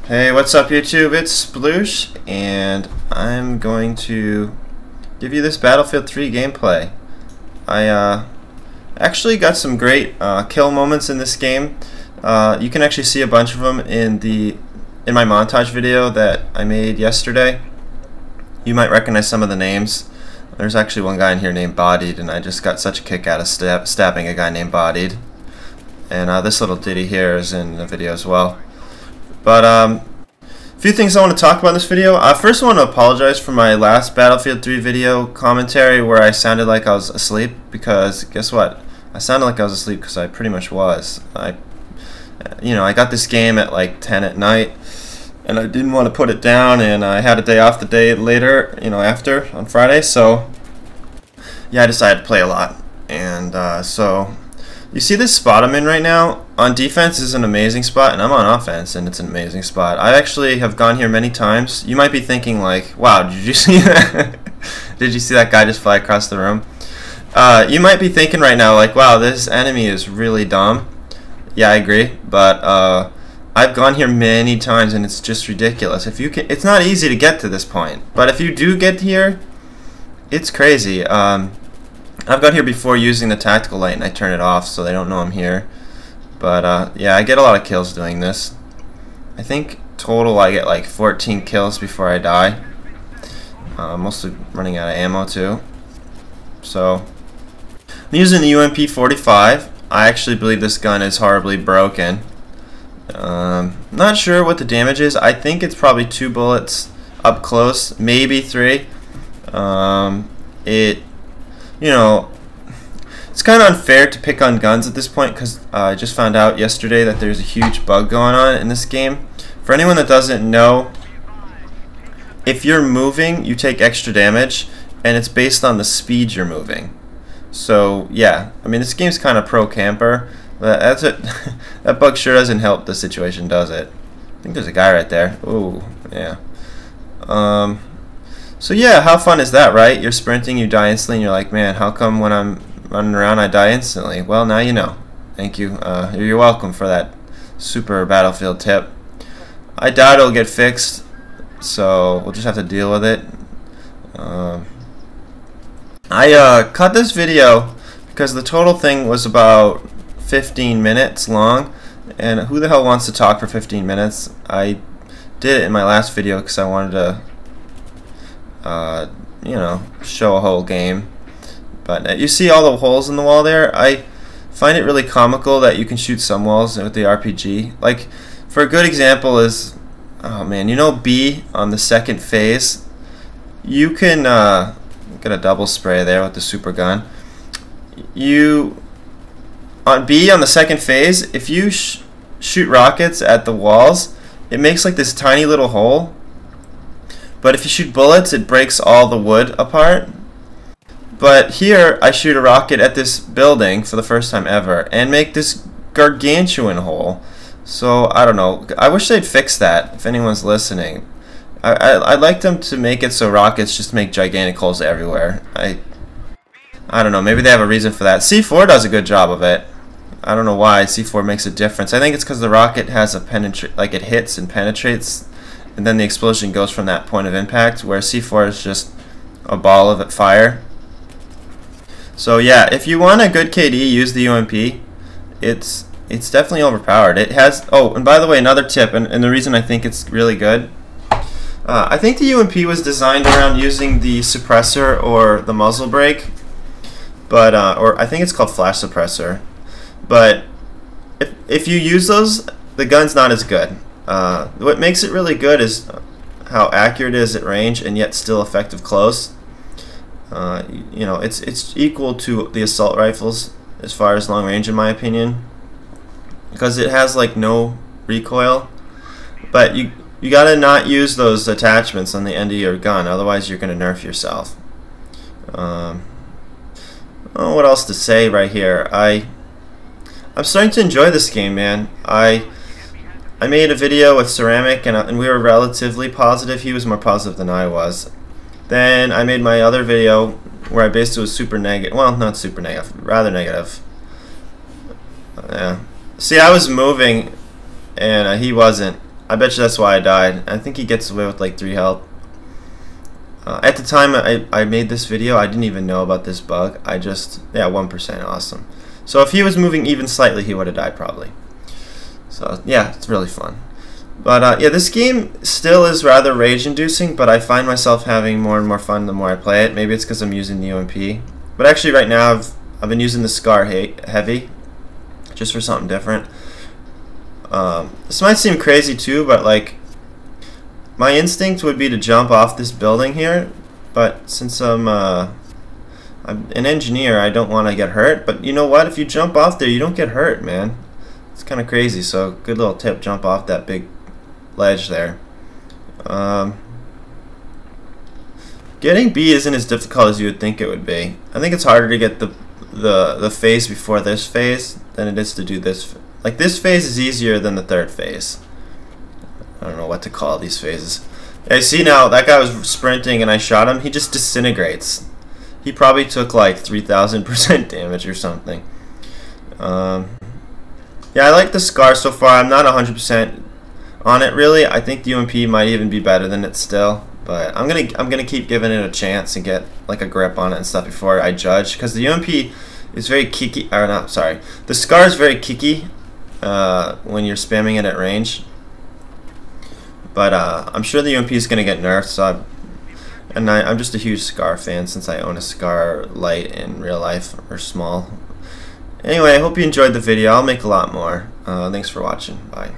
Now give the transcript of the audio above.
Hey, what's up YouTube? It's Sploosh, and I'm going to give you this Battlefield 3 gameplay. I actually got some great kill moments in this game. You can actually see a bunch of them in my montage video that I made yesterday. You might recognize some of the names. There's actually one guy in here named Bodied, and I just got such a kick out of stabbing a guy named Bodied. And this little ditty here is in the video as well. But a few things I want to talk about in this video. First I want to apologize for my last Battlefield 3 video commentary where I sounded like I was asleep, because guess what? I sounded like I was asleep because I pretty much was. I got this game at like 10 at night and I didn't want to put it down, and I had a day off the day later, after, on Friday, so yeah, I decided to play a lot. And so you see this spot I'm in right now? On defense is an amazing spot, and I'm on offense and it's an amazing spot. I actually have gone here many times. You might be thinking like, wow, did you see that? Did you see that guy just fly across the room? You might be thinking right now like, wow, this enemy is really dumb. Yeah, I agree, but I've gone here many times and it's just ridiculous. It's not easy to get to this point, but if you do get here, it's crazy. I've got here before using the tactical light and I turn it off so they don't know I'm here. But yeah, I get a lot of kills doing this. I think total I get like 14 kills before I die. Mostly running out of ammo too. So I'm using the UMP-45. I actually believe this gun is horribly broken. Not sure what the damage is. I think it's probably 2 bullets up close, maybe 3. It's kind of unfair to pick on guns at this point, because I just found out yesterday that there's a huge bug going on in this game. For anyone that doesn't know, if you're moving, you take extra damage, and it's based on the speed you're moving. So yeah, I mean, this game's kind of pro camper, but that's it. That bug sure doesn't help the situation, does it? I think there's a guy right there. Ooh, yeah. So yeah, how fun is that, right? You're sprinting, you die instantly, and you're like, man, how come when I'm running around I die instantly? Well, now you know. Thank you. You're welcome for that super Battlefield tip. I doubt it'll get fixed, so we'll just have to deal with it. I cut this video because the total thing was about 15 minutes long, and who the hell wants to talk for 15 minutes? I did it in my last video because I wanted to show a whole game. But you see all the holes in the wall there? I find it really comical that you can shoot some walls with the RPG. Like, for a good example is, oh man, B on the second phase? You can get a double spray there with the super gun. On B on the second phase, if you shoot rockets at the walls, it makes like this tiny little hole. But if you shoot bullets, it breaks all the wood apart. But here, I shoot a rocket at this building for the first time ever and make this gargantuan hole. So, I don't know. I wish they'd fix that, if anyone's listening. I'd like them to make it so rockets just make gigantic holes everywhere. I don't know. Maybe they have a reason for that. C4 does a good job of it. I don't know why C4 makes a difference. I think it's because the rocket has a it hits and penetrates, and then the explosion goes from that point of impact, where C4 is just a ball of fire. So yeah, if you want a good KD, use the UMP. It's definitely overpowered. It has, oh, and by the way, another tip, and the reason I think it's really good, I think the UMP was designed around using the suppressor or the muzzle brake, but or I think it's called flash suppressor. But if you use those, the gun's not as good. What makes it really good is how accurate it is at range and yet still effective close. It's equal to the assault rifles as far as long range, in my opinion, because it has like no recoil. But you gotta not use those attachments on the end of your gun, otherwise you're gonna nerf yourself. Oh, what else to say right here? I'm starting to enjoy this game, man. I made a video with Ceramic, and we were relatively positive. He was more positive than I was. Then I made my other video where I basically was super negative. Well, not super negative, rather negative. Yeah. See, I was moving, and he wasn't. I bet you that's why I died. I think he gets away with like 3 health. At the time I made this video, I didn't even know about this bug. I just, yeah, 1%, awesome. So if he was moving even slightly, he would have died probably. So yeah, it's really fun. But yeah, this game still is rather rage-inducing, but I find myself having more and more fun the more I play it. Maybe it's because I'm using the UMP. But actually right now I've been using the Scar Heavy, just for something different. This might seem crazy too, but like, my instinct would be to jump off this building here, but since I'm an engineer, I don't want to get hurt. But you know what? If you jump off there, you don't get hurt, man. It's kind of crazy. So good little tip: jump off that big ledge there. Getting B isn't as difficult as you would think it would be. I think it's harder to get the phase before this phase than it is to do this. Like, this phase is easier than the third phase. I don't know what to call these phases. I see now, that guy was sprinting and I shot him. He just disintegrates. He probably took like 3,000% damage or something. Yeah, I like the Scar so far. I'm not 100% on it really. I think the UMP might even be better than it still. But I'm gonna keep giving it a chance and get like a grip on it and stuff before I judge. Because the UMP is very kicky. Or not, sorry. The Scar is very kicky when you're spamming it at range. But I'm sure the UMP is going to get nerfed, so I'm just a huge Scar fan since I own a Scar Light in real life, or small. Anyway, I hope you enjoyed the video. I'll make a lot more. Thanks for watching. Bye.